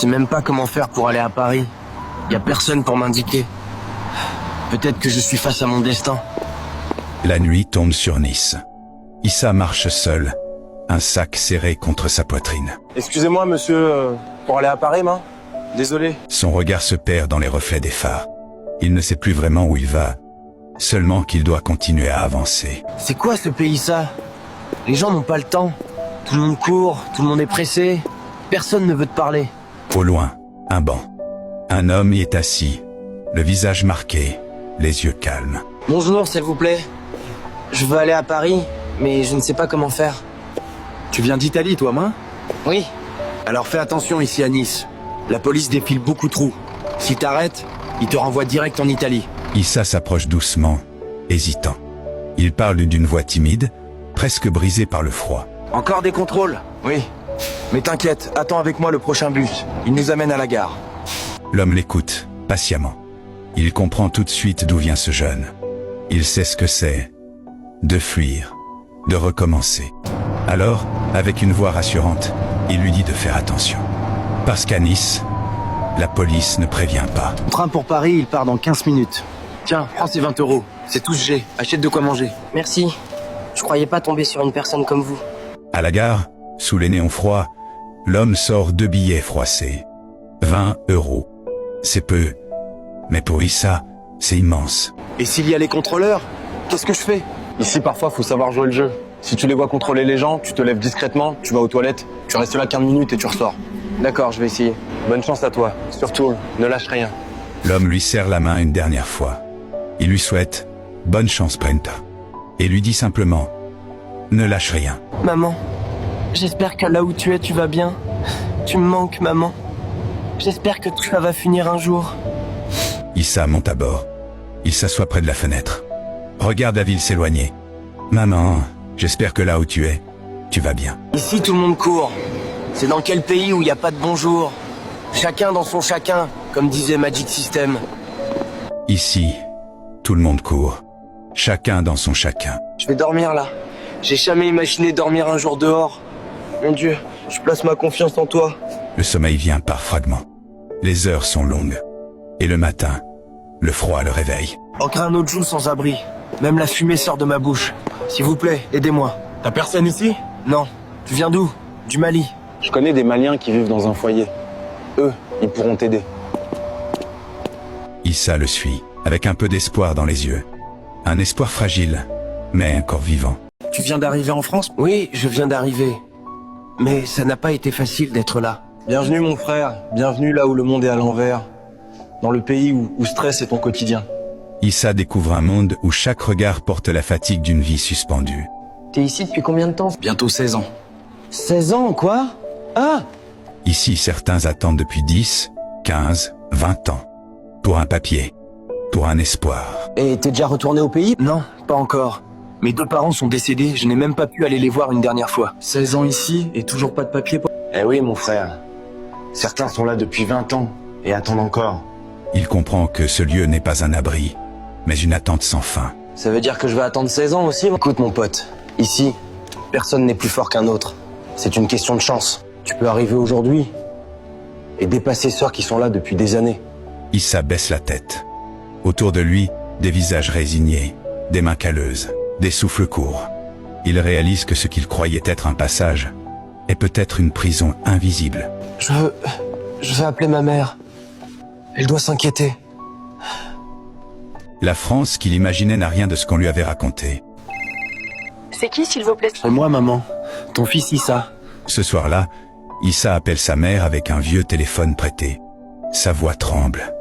sais même pas comment faire pour aller à Paris. Y a personne pour m'indiquer. Peut-être que je suis face à mon destin. La nuit tombe sur Nice. Issa marche seul, un sac serré contre sa poitrine. Excusez-moi, monsieur, pour aller à Paris, main? Désolé. Son regard se perd dans les reflets des phares. Il ne sait plus vraiment où il va, seulement qu'il doit continuer à avancer. C'est quoi ce pays, ça? Les gens n'ont pas le temps. Tout le monde court, tout le monde est pressé. Personne ne veut te parler. Au loin, un banc. Un homme y est assis, le visage marqué, les yeux calmes. Bonjour, s'il vous plaît. Je veux aller à Paris, mais je ne sais pas comment faire. Tu viens d'Italie, toi, main? Oui. Alors fais attention ici à Nice. La police défile beaucoup trop. Si t'arrêtes, ils te renvoient direct en Italie. Issa s'approche doucement, hésitant. Il parle d'une voix timide, presque brisée par le froid. Encore des contrôles? Oui. Mais t'inquiète, attends avec moi le prochain bus. Il nous amène à la gare. L'homme l'écoute, patiemment. Il comprend tout de suite d'où vient ce jeune. Il sait ce que c'est, de fuir, de recommencer. Alors, avec une voix rassurante, il lui dit de faire attention. Parce qu'à Nice, la police ne prévient pas. Le train pour Paris, il part dans 15 minutes. Tiens, prends ces 20 €. C'est tout ce j'ai. Achète de quoi manger. Merci. Je croyais pas tomber sur une personne comme vous. À la gare, sous les néons froids, l'homme sort 2 billets froissés. 20 €. C'est peu, mais pour Issa, c'est immense. Et s'il y a les contrôleurs, qu'est-ce que je fais? Ici, parfois, faut savoir jouer le jeu. Si tu les vois contrôler les gens, tu te lèves discrètement, tu vas aux toilettes, tu restes là 15 minutes et tu ressors. D'accord, je vais essayer. Bonne chance à toi. Surtout, ne lâche rien. L'homme lui serre la main une dernière fois. Il lui souhaite « Bonne chance, Brenta » et lui dit simplement « Ne lâche rien ». Maman, j'espère que là où tu es, tu vas bien. Tu me manques, maman. J'espère que tout ça va finir un jour. Issa monte à bord. Il s'assoit près de la fenêtre. Regarde la ville s'éloigner. « Maman, j'espère que là où tu es, tu vas bien. » Ici, tout le monde court. C'est dans quel pays où il n'y a pas de bonjour? Chacun dans son chacun, comme disait Magic System. Ici, tout le monde court. Chacun dans son chacun. Je vais dormir là. J'ai jamais imaginé dormir un jour dehors. Mon Dieu, je place ma confiance en toi. Le sommeil vient par fragments. Les heures sont longues. Et le matin, le froid le réveille. Encore un autre jour sans abri. Même la fumée sort de ma bouche. S'il vous plaît, aidez-moi. T'as personne ici? Non. Tu viens d'où? Du Mali. Je connais des Maliens qui vivent dans un foyer. Eux, ils pourront t'aider. Issa le suit, avec un peu d'espoir dans les yeux. Un espoir fragile, mais encore vivant. Tu viens d'arriver en France? Oui, je viens d'arriver. Mais ça n'a pas été facile d'être là. Bienvenue mon frère, bienvenue là où le monde est à l'envers. Dans le pays où stress est ton quotidien. Issa découvre un monde où chaque regard porte la fatigue d'une vie suspendue. T'es ici depuis combien de temps? Bientôt 16 ans. 16 ans, quoi? Ah! Ici, certains attendent depuis 10, 15, 20 ans. Pour un papier, pour un espoir. Et t'es déjà retourné au pays? Non, pas encore. Mes 2 parents sont décédés, je n'ai même pas pu aller les voir une dernière fois. 16 ans ici et toujours pas de papier pour... Eh oui, mon frère. Certains sont là depuis 20 ans et attendent encore. Il comprend que ce lieu n'est pas un abri, mais une attente sans fin. Ça veut dire que je vais attendre 16 ans aussi? Écoute mon pote, ici, personne n'est plus fort qu'un autre. C'est une question de chance. Tu peux arriver aujourd'hui et dépasser ceux qui sont là depuis des années. Issa baisse la tête. Autour de lui, des visages résignés, des mains calleuses, des souffles courts. Il réalise que ce qu'il croyait être un passage est peut-être une prison invisible. Je veux appeler ma mère. Elle doit s'inquiéter. La France qu'il imaginait n'a rien de ce qu'on lui avait raconté. C'est qui, s'il vous plaît? C'est moi, maman. Ton fils Issa. Ce soir-là, Issa appelle sa mère avec un vieux téléphone prêté. Sa voix tremble.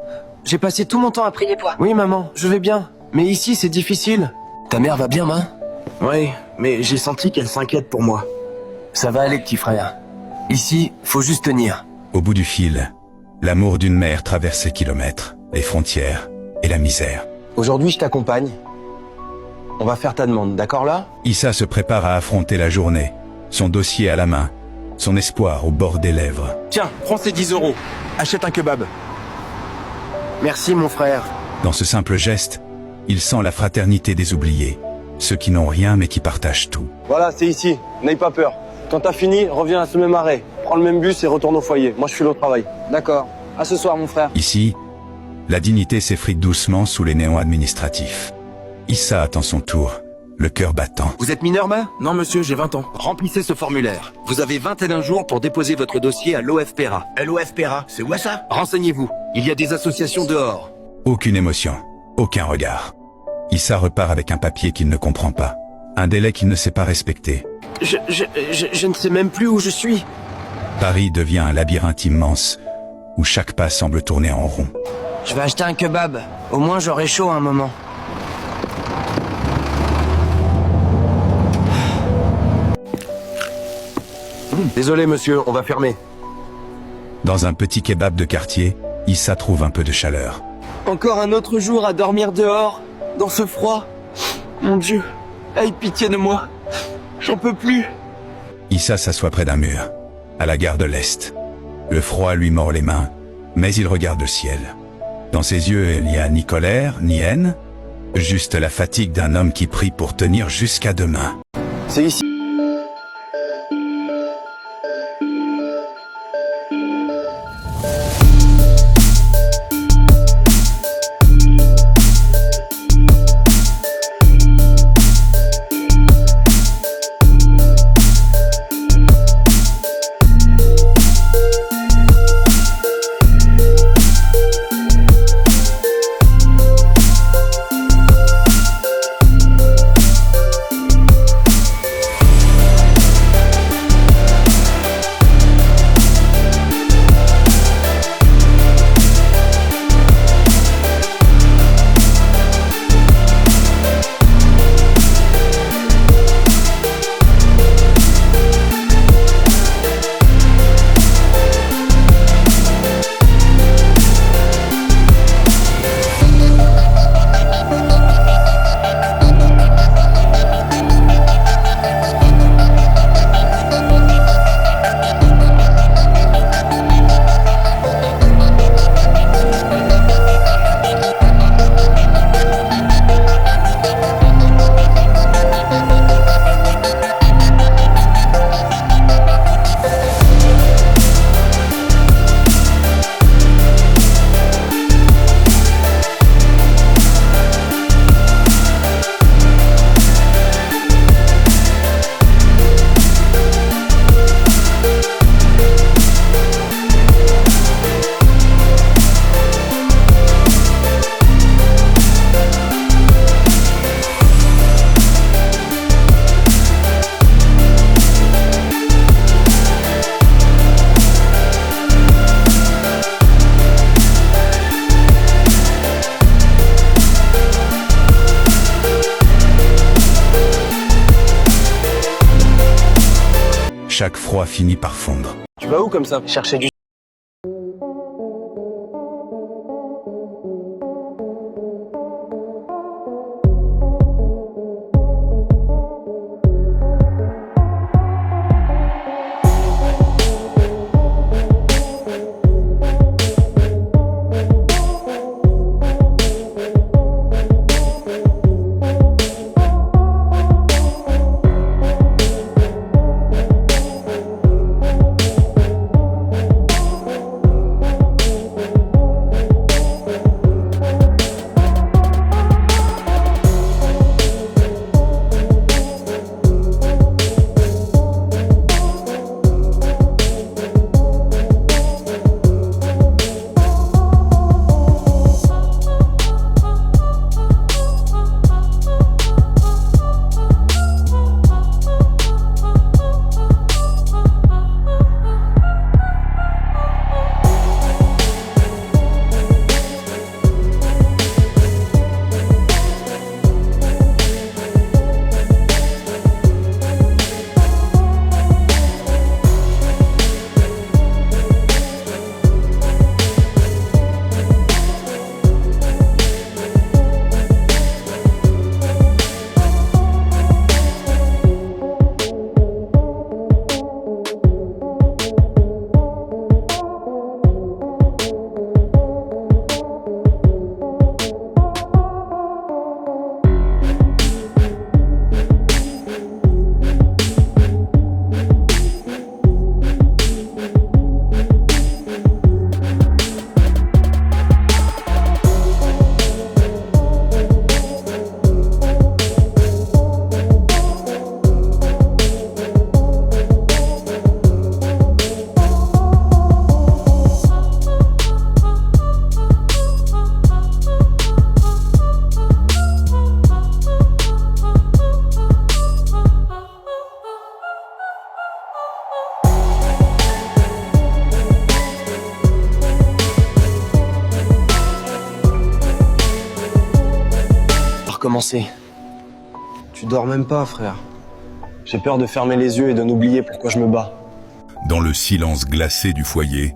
J'ai passé tout mon temps à prier pour... Oui, maman, je vais bien. Mais ici, c'est difficile. Ta mère va bien, main? Oui, mais j'ai senti qu'elle s'inquiète pour moi. Ça va aller, petit frère. Ici, faut juste tenir. Au bout du fil, l'amour d'une mère traverse les kilomètres, les frontières et la misère. Aujourd'hui, je t'accompagne. On va faire ta demande, d'accord là? Issa se prépare à affronter la journée, son dossier à la main, son espoir au bord des lèvres. Tiens, prends ces 10 €. Achète un kebab. Merci, mon frère. Dans ce simple geste, il sent la fraternité des oubliés, ceux qui n'ont rien mais qui partagent tout. Voilà, c'est ici. N'aie pas peur. Quand t'as fini, reviens à ce même arrêt. prends le même bus et retourne au foyer. Moi, je suis au travail. D'accord. À ce soir, mon frère. Ici, la dignité s'effrite doucement sous les néons administratifs. Issa attend son tour, le cœur battant. Vous êtes mineur, main? Non, monsieur, j'ai 20 ans. Remplissez ce formulaire. Vous avez 21 jours pour déposer votre dossier à l'OFPRA. L'OFPRA, c'est où ça? Renseignez-vous. Il y a des associations dehors. Aucune émotion, aucun regard. Issa repart avec un papier qu'il ne comprend pas. Un délai qu'il ne sait pas respecter. Je ne sais même plus où je suis. Paris devient un labyrinthe immense, où chaque pas semble tourner en rond. Je vais acheter un kebab. Au moins, j'aurai chaud un moment. Désolé, monsieur, on va fermer. Dans un petit kebab de quartier, Issa trouve un peu de chaleur. Encore un autre jour à dormir dehors, dans ce froid. Mon Dieu, aie pitié de moi. J'en peux plus. Issa s'assoit près d'un mur, à la gare de l'Est. Le froid lui mord les mains, mais il regarde le ciel. Dans ses yeux, il n'y a ni colère, ni haine, juste la fatigue d'un homme qui prie pour tenir jusqu'à demain. C'est ici. Chaque froid finit par fondre. Tu vas où comme ça? Chercher du recommencer. Tu dors même pas, frère. J'ai peur de fermer les yeux et de n'oublier pourquoi je me bats. Dans le silence glacé du foyer,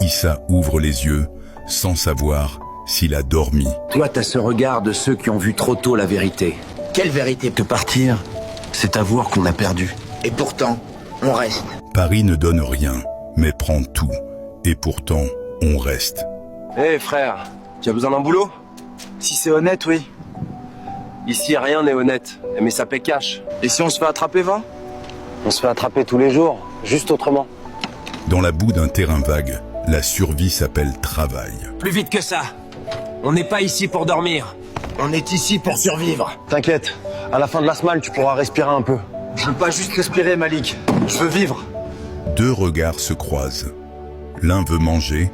Issa ouvre les yeux sans savoir s'il a dormi. Toi, t'as ce regard de ceux qui ont vu trop tôt la vérité. Quelle vérité? Te partir, c'est avouer qu'on a perdu. Et pourtant, on reste. Paris ne donne rien, mais prend tout. Et pourtant, on reste. Hé frère, tu as besoin d'un boulot? Si c'est honnête, oui. Ici, rien n'est honnête, mais ça paie cash. Et si on se fait attraper, va? On se fait attraper tous les jours, juste autrement. Dans la boue d'un terrain vague, la survie s'appelle travail. Plus vite que ça. On n'est pas ici pour dormir. On est ici pour survivre. T'inquiète, à la fin de la semaine, tu pourras respirer un peu. Je veux pas juste respirer, Malik. Je veux vivre. Deux regards se croisent. L'un veut manger,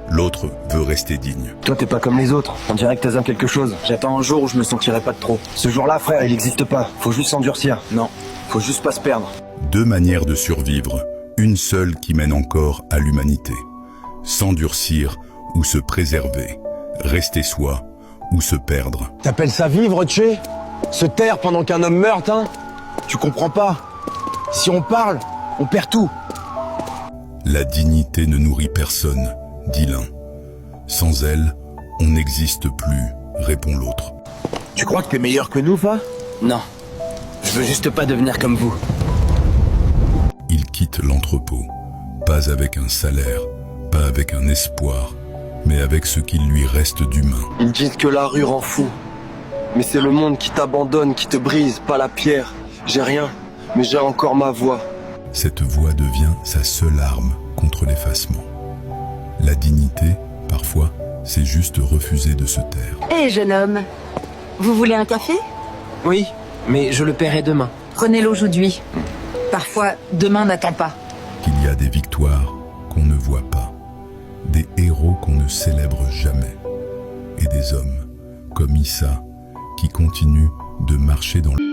l'autre veut rester digne. Toi, t'es pas comme les autres. On dirait que t'as quelque chose. J'attends un jour où je me sentirai pas de trop. Ce jour-là, frère, il n'existe pas. Faut juste s'endurcir. Non, faut juste pas se perdre. Deux manières de survivre, une seule qui mène encore à l'humanité. S'endurcir ou se préserver, rester soi ou se perdre. T'appelles ça vivre, Tché? Se taire pendant qu'un homme meurt, hein? Tu comprends pas? Si on parle, on perd tout. La dignité ne nourrit personne, dit l'un. Sans elle, on n'existe plus, répond l'autre. Tu crois que t'es meilleur que nous, va? Non. Je veux juste pas devenir comme vous. Il quitte l'entrepôt, pas avec un salaire, pas avec un espoir, mais avec ce qu'il lui reste d'humain. Ils disent que la rue rend fou. Mais c'est le monde qui t'abandonne, qui te brise, pas la pierre. J'ai rien, mais j'ai encore ma voix. Cette voix devient sa seule arme contre l'effacement. La dignité, parfois, c'est juste refuser de se taire. Hé, jeune homme, vous voulez un café? Oui, mais je le paierai demain. Prenez-le aujourd'hui. Parfois, demain n'attend pas. Qu'il y a des victoires qu'on ne voit pas, des héros qu'on ne célèbre jamais, et des hommes, comme Issa, qui continuent de marcher dans le...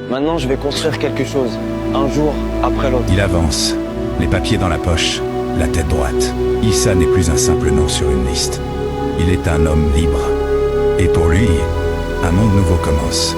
Maintenant, je vais construire quelque chose, un jour après l'autre. Il avance, les papiers dans la poche, la tête droite. Issa n'est plus un simple nom sur une liste. Il est un homme libre. Et pour lui, un monde nouveau commence.